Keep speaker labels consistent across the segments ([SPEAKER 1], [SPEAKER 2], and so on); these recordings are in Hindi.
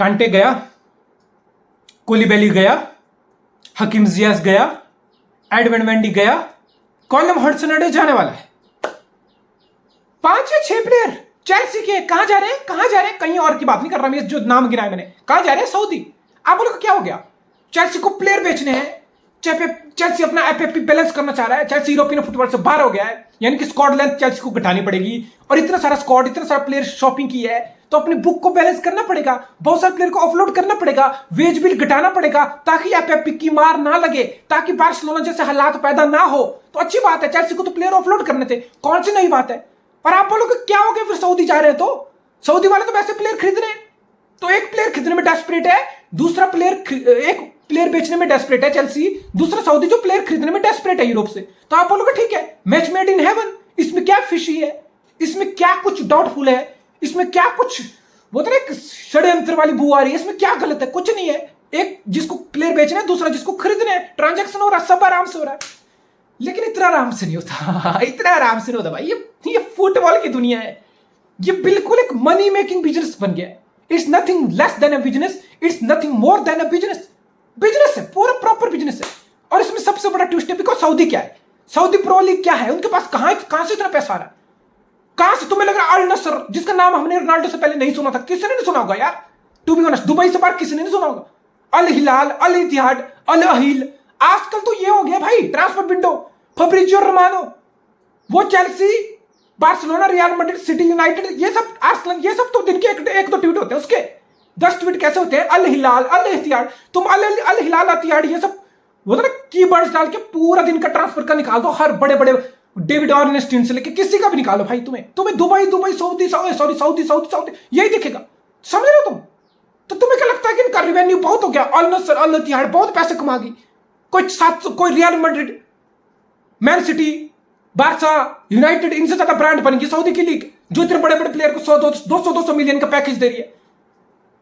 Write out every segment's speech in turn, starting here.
[SPEAKER 1] कांटे गया, कोलिबेली गया, हकीम जियास गया, एडविन वेंडी गया, कॉलम हडसन जाने वाला है। 5 या 6 प्लेयर चेल्सी के कहां जा रहे हैं, कहां जा रहे हैं? कहीं और की बात नहीं कर रहा मैं, जो नाम गिनाए मैंने, कहां जा रहे हैं? सऊदी। आप बोलोगे क्या हो गया? चेल्सी को प्लेयर बेचने हैं, चेल्सी अपना एफएफपी बैलेंस करना चाह रहा है, चेल्सी यूरोपियन फुटबॉल से बाहर हो गया है, यानी कि स्क्वाड लेंथ चेल्सी को घटानी पड़ेगी, और इतना सारा स्क्वाड, इतना सारा प्लेयर शॉपिंग की है, तो अपनी बुक को बैलेंस करना पड़ेगा, बहुत सारे प्लेयर को ऑफलोड करना पड़ेगा, वेज बिल घटाना पड़ेगा, ताकि एफएफपी की मार ना लगे, ताकि बार्सिलोना जैसे हालात पैदा ना हो। तो अच्छी बात है, चेल्सी को तो प्लेयर ऑफलोड करने थे, कौन सी नई बात है? पर आप बोलोगे क्या हो गया फिर सऊदी जा रहे हैं? तो सऊदी वाले तो वैसे प्लेयर खरीद रहे हैं, तो एक प्लेयर खरीदने में डेस्परेट है, दूसरा प्लेयर, एक प्लेयर बेचने में डेस्परेट है चेल्सी, दूसरा सऊदी जो प्लेयर खरीदने में डेस्परेट है यूरोप से। तो आप बोलोगे ठीक है, मैच मेड इन हेवन, इसमें क्या फिशी है, इसमें क्या कुछ डाउटफुल है, इसमें क्या कुछ वो तो षड्यंत्र वाली बू आ रही है, इसमें क्या गलत है? कुछ नहीं है। एक जिसको प्लेयर बेचना है, दूसरा जिसको खरीदना है, ट्रांजैक्शन हो रहा है, सब आराम से हो रहा है। लेकिन इतना आराम से नहीं होता इतना आराम से नहीं होता भाई। ये फुटबॉल की दुनिया है, ये बिल्कुल एक मनी मेकिंग बिजनेस बन गया है। It's nothing less than a business, it's nothing more than a business. Business है, पूरा प्रॉपर बिजनेस है। और इसमें सबसे बड़ा ट्विस्ट है, बिकॉज सऊदी क्या है, सऊदी प्रो लीग क्या है, उनके पास कहां से इतना पैसा आ रहा है? कहां से? तुम्हें लग रहा है अल नसर, जिसका नाम हमने रोनाल्डो से पहले नहीं सुना था, किसी ने नहीं सुना होगा यार, टू बी ऑनेस्ट, दुबई से बाहर किसी ने नहीं सुना होगा। अल हिलाल, अल इतिहाद, अल अहील, आजकल तो ये हो गया भाई ट्रांसफर विंडो। फब्रिजियो रोमानो, वो Chelsea, Barcelona, real Madrid, city United, ये सब आर्सेनल, ये सब तो दिन के एक दो ट्वीट होते हैं, उसके 10 ट्वीट कैसे होते हैं? अल हिलाल, अल इतिहाद, तुम अल हिलाल, इतिहाद, ये सब वो ना कीवर्ड्स डाल के पूरा दिन का ट्रांसफर का निकाल दो। हर बड़े बड़े डेविड ऑर्नेस्टीन से लेके किसी का भी निकालो भाई, तुम्हें दुबई सऊदी यही दिखेगा। समझ रहे हो तुम? तो तुम्हें क्या लगता है कि इनका रिवेन्यू बहुत हो गया? अल नसर, अल इतिहाद बहुत पैसे कमा गई, कोई 700, कोई real Madrid, man city, Barca, United, इनसे ज्यादा ब्रांड बन गई सऊदी की लीग, जो इतने बड़े बड़े प्लेयर को 200 मिलियन का पैकेज दे रही है।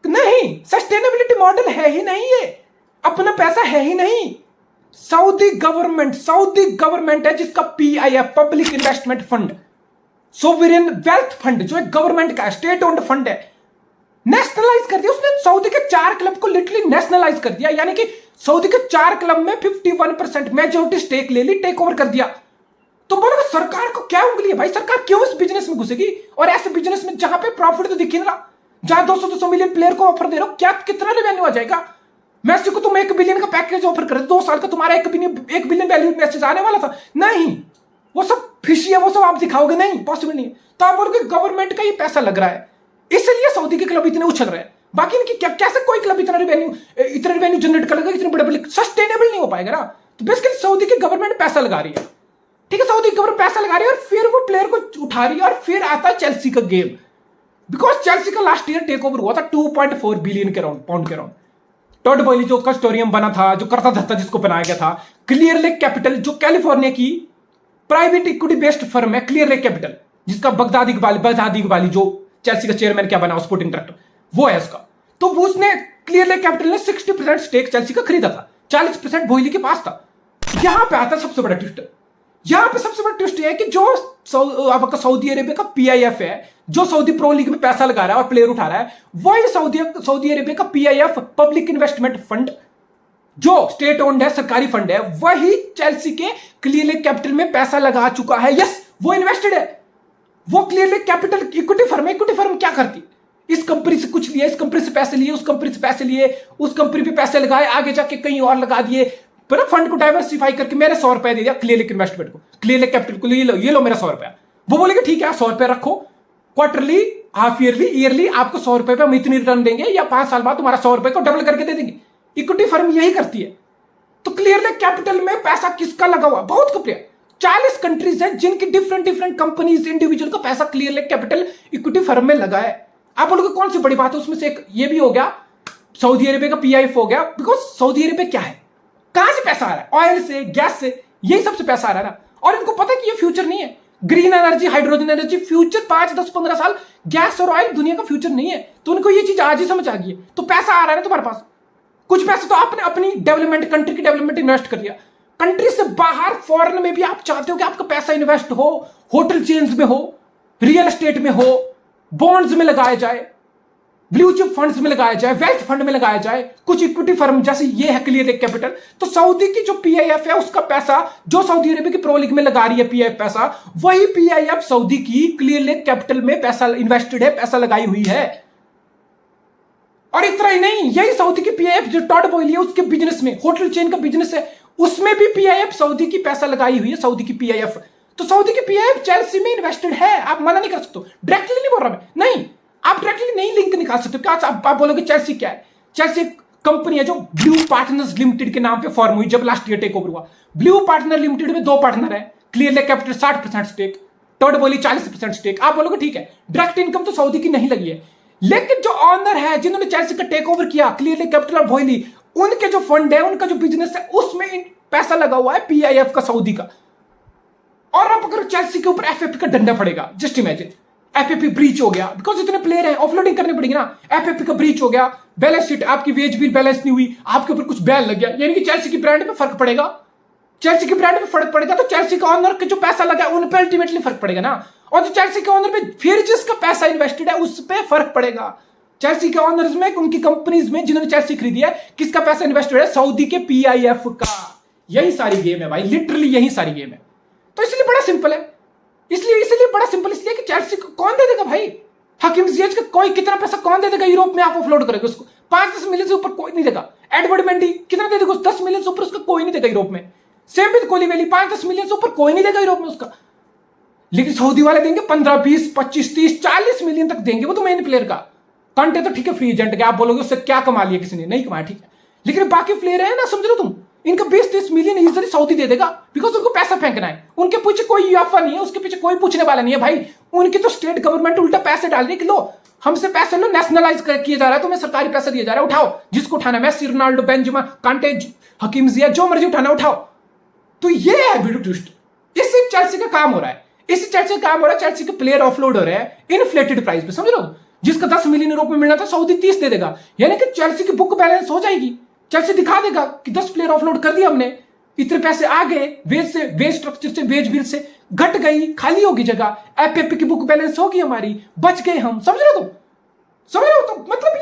[SPEAKER 1] नहीं, सस्टेनेबिलिटी मॉडल है ही नहीं, ये अपना पैसा है ही नहीं। सऊदी गवर्नमेंट है जिसका PIF, public investment fund, sovereign wealth fund, जो एक गवर्नमेंट का स्टेट ओन्ड फंड है, नेशनलाइज कर दिया उसने। सऊदी के 4 क्लब को लिटरली नेशनलाइज कर दिया, यानी कि सऊदी के 4 क्लब में 51% मेजोरिटी स्टेक ले ली, टेक ओवर कर दिया। तो बोलोगे सरकार को क्या उंगली है भाई? सरकार क्यों इस बिजनेस में घुसेगी? और ऐसे बिजनेस में जहां पे प्रॉफिट तो दिख ही नहीं रहा, जहां 200 मिलियन प्लेयर को ऑफर दे रहे हो, क्या कितना रेवेन्यू आ जाएगा? मैसी को तुम 1 बिलियन का पैकेज ऑफर कर, 2 साल का तुम्हारा 1 बिलियन वैल्यू मैसेज आने वाला था, नहीं, वो सब फिशी है, वो सब आप दिखाओगे, नहीं, पॉसिबल नहीं है। तो आप बोलोगे गवर्नमेंट का ही पैसा लग रहा है, इसलिए सऊदी के क्लब इतने उछल रहे हैं। बाकी इनकी कैसे कोई क्लब इतना रेवेन्यू जनरेट कर लेगा? इतने बड़े सस्टेनेबल नहीं हो पाएगा ना। तो बेसिकली सऊदी की गवर्नमेंट पैसा लगा रही है, ठीक है, सऊदी गवर्नमेंट पैसा लगा रही है, और फिर वो प्लेयर को उठा रही है, और फिर आता है चेल्सी का गेम। बिकॉज चेल्सी का लास्ट ईयर टेक ओवर हुआ था 2.4 बिलियन के पाउंड के राउंड। टॉड बॉयली जो कस्टोरियम बना था, जो करता धरता जिसको बनाया गया था, क्लियर लेक कैपिटल, जो कैलिफोर्निया की प्राइवेट इक्विटी बेस्ड फर्म है, क्लियर लेक कैपिटल, जिसका बगदादी इकबाली जो चेल्सी का चेयरमैन क्या बना, स्पोर्टिंग डायरेक्टर, वो है उसका। तो वो उसने क्लियर लेक कैपिटल ने 60% स्टेक चेल्सी का खरीदा था, 40% बोइली के पास था। यहां पे आता सबसे बड़ा ट्विस्ट, यहां पे सबसे बड़ा ट्विस्ट है कि जो आपका सऊदी अरेबिया का पीआईएफ है, जो सऊदी प्रो लीग में पैसा लगा रहा है और प्लेयर उठा रहा है, वही सऊदी अरेबिया का पीआईएफ, पब्लिक इन्वेस्टमेंट फंड, जो स्टेट ओन्ड है, सरकारी फंड है, वही चेल्सी के क्लियर लेक कैपिटल में पैसा लगा चुका है। यस, वो इन्वेस्टेड है, वो clear Lake capital equity firm है। इक्विटी फर्म क्या करती? इस कंपनी से कुछ लिया, इस कंपनी से पैसे लिए, उस कंपनी से पैसे लिए, उस कंपनी पे पैसे लगाए, आगे जाके कहीं और लगा दिए, पर फंड को डाइवर्सिफाई करके मैंने 100 रुपए दे दिया क्लियर लेक इन्वेस्टमेंट को, क्लियर लेक कैपिटल को, ये लो मेरा 100 रुपया। वो बोलेगा ठीक है 100 रुपए रखो, क्वार्टरली, हाफ ईयरली आपको 100 रुपए पे हम इतनी रिटर्न देंगे, या 5 साल बाद तुम्हारा 100 रुपए को डबल करके दे देंगे। इक्विटी फर्म यही करती है। तो क्लियर लेक कैपिटल में पैसा किसका लगा हुआ? बहुत कंपनियां, 40 कंट्रीज हैं जिनकी डिफरेंट कंपनीज, इंडिविजुअल का पैसा clear Lake capital equity firm में लगा है। आप बोलोगे कौन सी बड़ी बात है? उसमें से एक ये भी हो गया, सऊदी अरेबिया का पीआईएफ हो गया। बिकॉज सऊदी अरेबिया क्या है, कहां से पैसा आ रहा है? ऑयल से, गैस से, यही सबसे पैसा आ रहा है ना। और इनको पता है कि ये फ्यूचर नहीं है, green energy, hydrogen energy future 5, 10, 15 साल, गैस और ऑयल दुनिया का फ्यूचर नहीं है। तो उनको ये चीज आज ही समझ आ गई है। तो पैसा आ रहा है ना तुम्हारे पास, कुछ पैसा तो आपने अपनी डेवलपमेंट, कंट्री की डेवलपमेंट इन्वेस्ट कर दिया। कंट्री से बाहर फॉरेन में भी आप चाहते हो कि आपका पैसा इन्वेस्ट हो, होटल चेन्स में हो, रियल एस्टेट में हो, बॉन्ड्स में लगाया जाए, ब्लू चिप फंड्स में लगाया जाए, वेल्थ फंड में लगाया जाए, कुछ इक्विटी फर्म जैसे ये है क्लियर लेक कैपिटल, तो सऊदी की जो पीआईएफ है उसका पैसा जो सऊदी अरेबिया की प्रो लीग में लगा रही है पीआईएफ पैसा, वही पीआईएफ सऊदी की क्लियर लेक कैपिटल में पैसा इन्वेस्टेड है, पैसा लगाई हुई है। और इतना ही नहीं, यही सऊदी की पीआईएफ जो टॉड बॉयली है उसके बिजनेस में, होटल चेन का बिजनेस है, उसमें भी पीआईएफ सऊदी की पैसा लगाई हुई है, सऊदी की पीआईएफ। तो सऊदी की पीआईएफ चेल्सी में इन्वेस्टेड है, आप मना नहीं कर सकते। डायरेक्टली नहीं बोल रहा मैं, नहीं, आप डायरेक्टली नहीं लिंक निकाल सकते। क्या आप बोलोगे चेल्सी क्या है? चेल्सी कंपनी है जो ब्लू पार्टनर्स लिमिटेड के नाम पे फॉर्म हुई जब लास्ट ईयर टेक ओवर हुआ। ब्लू पार्टनर लिमिटेड में 2 पार्टनर है, Clear Lake Capital 60% stake, Todd Boehly 40% stake. आप बोलोगे ठीक है, डायरेक्ट इनकम तो सऊदी की नहीं लगी है, लेकिन जो ऑनर है जिन्होंने चेल्सी का टेक ओवर किया, क्लियर लेक कैपिटल और बॉयली, उनके जो फंड है, उनका जो बिजनेस है, उसमें पैसा लगा हुआ है पीआईएफ का, सऊदी का। और अब अगर चेल्सी के ऊपर एफएफपी का डंडा पड़ेगा, जस्ट इमेजिन एफएफपी ब्रीच हो गया, बिकॉज इतने प्लेयर हैं, ऑफलोडिंग करनी पड़ेगी ना। एफएफपी का ब्रीच हो गया, बैलेंस शीट आपकी वेज बिल बैलेंस नहीं हुई, आपके ऊपर कुछ बैन लग गया, यानी कि चेल्सी की ब्रांड पे फर्क पड़ेगा। चेल्सी की ब्रांड पे फर्क पड़ेगा तो चेल्सी का ऑनर के जो पैसा लगा उन पे अल्टीमेटली फर्क पड़ेगा ना। और जो चेल्सी के ऑनर पे फिर जिसका पैसा इन्वेस्टेड है उस पे फर्क पड़ेगा। चेल्सी के ऑनर्स में, उनकी कंपनीज में जिन्होंने चेल्सी खरीदी है, किसका पैसा इन्वेस्टेड है? सऊदी के पीआईएफ का। यही सारी गेम है भाई, लिटरली यही सारी गेम है। तो इसलिए बड़ा सिंपल है, इसलिए बड़ा सिंपल इसलिए कि चेल्सी को कौन दे देगा भाई? हकीम जियाज का कोई कितना पैसा कौन दे देगा? यूरोप में आप ऑफलोड करेंगे उसको, 5-10 मिलियन से ऊपर कोई नहीं देगा। एडवर्ड मेंडी कितना दे देगा? 10 मिलियन से ऊपर उसका कोई नहीं देगा यूरोप में। सेम विद कोलिबेली 5-10 मिलियन से ऊपर कोई नहीं देगा यूरोप में उसका। लेकिन सऊदी वाले देंगे 15, 20, 25, 30, 40 मिलियन तक देंगे। वो तो मेन प्लेयर का कंटे तो ठीक है, फ्री एजेंट के, आप बोलोगे उससे क्या कमा लिया किसी ने, नहीं कमाया, ठीक है। लेकिन बाकी प्लेयर है ना, समझ लो तुम, इनका 20-30 मिलियन इजीली सऊदी दे देगा, बिकॉज उनको पैसा फेंकना है। उनके पीछे कोई यूएफए नहीं है, उसके पीछे कोई पूछने वाला नहीं है भाई। उनकी तो स्टेट गवर्नमेंट उल्टा पैसे डाल रही है कि लो हमसे पैसे लो, नेशनलाइज किया जा रहा है, तुम्हें सरकारी पैसा दिया जा रहा है, उठाओ जिसको उठाना है, मेसी, रोनाल्डो, बेंजेमा, कांटे, हकीम जियाज, जो मर्जी उठाना उठाओ। तो ये है वीडियो ट्विस्ट, इससे चेल्सी का काम हो रहा है, इससे चेल्सी का काम हो रहा है। चेल्सी के प्लेयर ऑफलोड हो रहे हैं इनफ्लेटेड प्राइस पे, समझ लो। जिसका 10 मिलियन यूरोप में मिलना था सऊदी 30 दे देगा, यानी कि चेल्सी की बुक बैलेंस हो जाएगी। चेल्सी दिखा देगा कि 10 प्लेयर ऑफलोड कर दिया हमने, इतने पैसे आ गए, वेज स्ट्रक्चर से, वेज बिल से घट गई, खाली होगी जगह, एफएफपी की बुक बैलेंस होगी हमारी, बच गए हम, समझ रहे हो तुम? समझ रहे हो? तो मतलब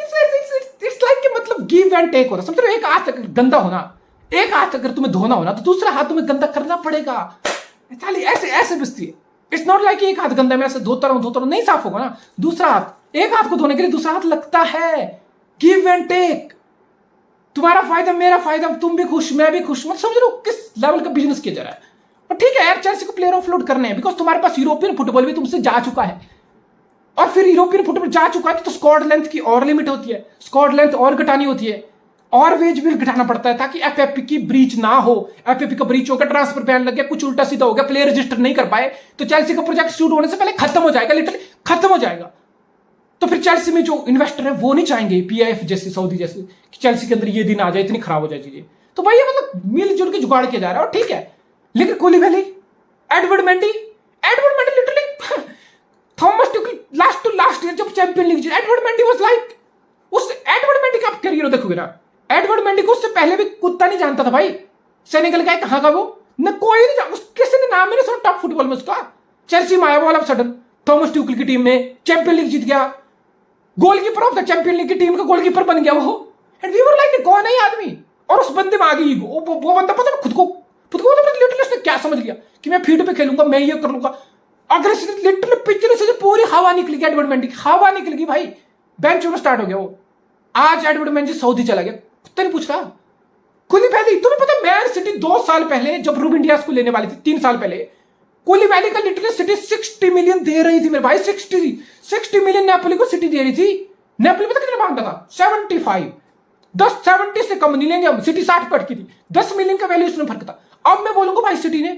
[SPEAKER 1] इट्स लाइक कि मतलब गिव एंड टेक हो रहा है, समझ रहे हो? एक हाथ अगर गंदा होना, एक हाथ अगर तुम्हें धोना होना तो दूसरा हाथ तुम्हें गंदा करना पड़ेगा। ऐसे बचती है। इट्स नॉट लाइक एक हाथ गंदा, मैं ऐसे धोता रहूं नहीं साफ होगा ना। दूसरा हाथ, एक हाथ को धोने के लिए दूसरा हाथ लगता है। गिव एंड टेक, तुम्हारा फायदा मेरा फायदा, तुम भी खुश मैं भी खुश, मतलब समझ लो किस लेवल का बिजनेस किया जा रहा है। और ठीक है यार, चेल्सी को प्लेयर ऑफलोड करने हैं, बिकॉज तुम्हारे पास यूरोपियन फुटबॉल भी तुमसे जा चुका है, और फिर यूरोपियन फुटबॉल जा चुका है तो स्क्वाड लेंथ की और लिमिट होती है, स्क्वाड लेंथ और घटानी होती है, और वेज बिल घटाना पड़ता है ताकि एफएफपी की ब्रीच ना हो। एफएफपी का ब्रीच होगा, ट्रांसफर बैन लग गया, कुछ उल्टा सीधा हो गया, प्लेयर रजिस्टर नहीं कर पाए, तो चेल्सी का प्रोजेक्ट शुरू होने से पहले खत्म हो जाएगा, लिटरली खत्म हो जाएगा। तो फिर चेल्सी में जो इन्वेस्टर है वो नहीं चाहेंगे पीआईएफ जैसे, सऊदी जैसे, कि चेल्सी के अंदर ये दिन आ जाए, इतनी खराब हो जाए चीजें। तो भाई ये मतलब मिलजुल के जुगाड़ किया जा रहा है, और ठीक है। लेकिन Koulibaly, Edouard Mendy literally Thomas Tuchel last year जब चैंपियन लीग जीती, एडवर्ड मेंडी वाज लाइक, उस एडवर्ड मेंडी का आप करियर देखोगे ना, एडवर्ड मेंडी को उससे पहले भी कुत्ता नहीं जानता था भाई। सेनेगल का है, कहां का वो, न कोई नहीं जानता, किसी ने नाम ही नहीं सुना टॉप फुटबॉल में उसका। चेल्सी में आया ऑल ऑफ सडन, थॉमस ट्यूखल की टीम में चैंपियन लीग जीत गया, goalkeeper of the champion league की टीम का गोलकीपर बन गया वो। एंड वी वर लाइक कौन है ये आदमी, और उस बंदे में आ गई वो बंदा, पता है खुद को लिटरली उसने क्या समझ लिया कि मैं फील्ड पे खेलूंगा, मैं ये कर लूंगा। अगर लिटरली पिछले से पूरी हवा निकल गई एडवर्ड मेंडी की, हवा निकल गई भाई, बेंच में स्टार्ट हो गया वो। आज एडवर्ड मेंडी सऊदी चला गया, कुत्ता नहीं पूछ रहा। कुलिबैली, तुम्हें पता मैन सिटी 2 साल पहले जब रूब इंडियाज को लेने वाली थी, 3 साल पहले, कुलिबैली का लिटरली सिटी 60 मिलियन दे रही थी मेरे भाई, 60 मिलियन नेपोली को सिटी दे रही थी। नेपोली पता कितना मांगता था? 75। 70 से कम नहीं लेंगे हम, सिटी 60 पे अटकी थी, 10 मिलियन का वैल्यू इसमें फर्क था। अब मैं बोलूंगा भाई सिटी ने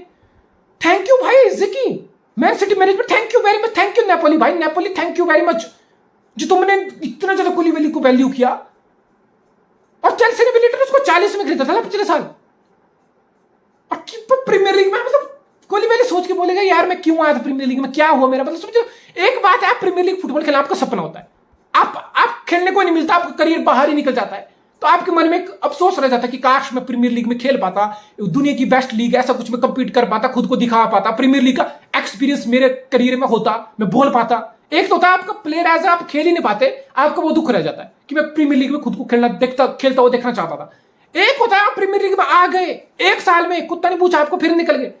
[SPEAKER 1] थैंक यू भाई जिकी, Man City management thank you very much, thank you Napoli भाई, Napoli thank you very much, जो तुमने इतना ज्यादा कुलिबैली को वैल्यू किया। और चेल्सी ने भी लिटरली उसको 40 में खरीदा था पिछले साल, और प्रीमियर लीग में, मतलब कोहली सोच के बोलेगा यार मैं क्यों आया था प्रीमियर लीग में, क्या हुआ मेरा, मतलब समझो एक बात है, आप प्रीमियर लीग फुटबॉल खेलना आपका सपना होता है, आप खेलने को नहीं मिलता, आपका करियर बाहर ही निकल जाता है, तो आपके मन में एक अफसोस रह जाता है कि काश मैं प्रीमियर लीग में खेल पाता, दुनिया की बेस्ट लीग, ऐसा कुछ में कंपीट कर पाता, खुद को दिखा पाता, प्रीमियर लीग का एक्सपीरियंस मेरे करियर में होता, मैं बोल पाता, एक तो होता है आपका प्लेयर एज आप खेल ही नहीं पाते, आपका वो दुख रह जाता है कि मैं प्रीमियर लीग में खुद को खेलता हुआ देखना चाहता था। एक होता है आप प्रीमियर लीग में आ गए, एक साल में कुत्ता नहीं पूछा आपको, फिर निकल गए।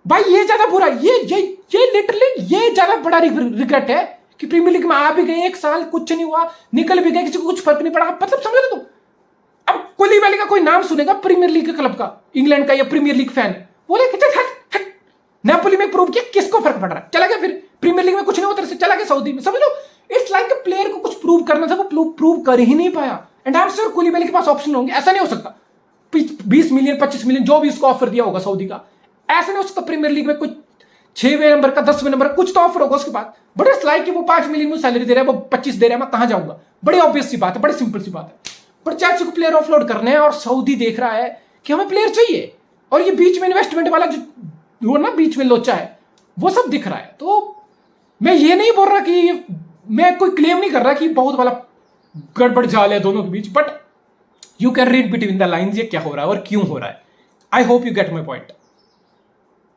[SPEAKER 1] भाई ये ज्यादा बुरा, ये लिटरली ये ज्यादा बड़ा रिग्रेट है कि प्रीमियर लीग में आ भी गए, एक साल कुछ नहीं हुआ, निकल भी गए, किसी को कुछ फर्क नहीं पड़ा। मतलब समझ लो तुम, अब कोहली का कोई नाम सुनेगा प्रीमियर लीग के क्लब का, इंग्लैंड का या प्रीमियर लीग फैन, बोले नेपोली में प्रूव किया, किसको फर्क पड़ रहा है, चला गया, फिर प्रीमियर लीग में कुछ नहीं होता, चला गया सऊदी में। समझ लो इट्स लाइक अ प्लेयर को कुछ प्रूव करना था, वो प्रूव कर ही नहीं पाया। And I am sure Kohli के पास ऑप्शन होंगे, ऐसा नहीं हो सकता 20 मिलियन 25 मिलियन जो भी उसको ऑफर दिया होगा सऊदी का, ऐसा नहीं हो सकता प्रीमियर लीग में कुछ 6वें नंबर का 10वें नंबर का कुछ तो ऑफर होगा उसके बाद। बट इट्स लाइक कि वो 5 मिलियन में सैलरी दे रहा है, वो 25 दे रहा है, मैं कहां जाऊंगा। बड़ी ऑब्वियस सी बात है, बड़ी सिंपल सी बात है। बट चेल्सी को प्लेयर ऑफलोड करने हैं और सऊदी देख रहा है कि हमें प्लेयर चाहिए, और ये बीच में इन्वेस्टमेंट वाला जो ना बीच में लोचा है वो सब दिख रहा है। तो मैं ये नहीं बोल रहा कि, मैं कोई क्लेम नहीं कर रहा कि बहुत वाला गड़बड़ जाल है दोनों के बीच, but you can read between the lines ये क्या हो रहा है और क्यों हो रहा है। I hope you get my point.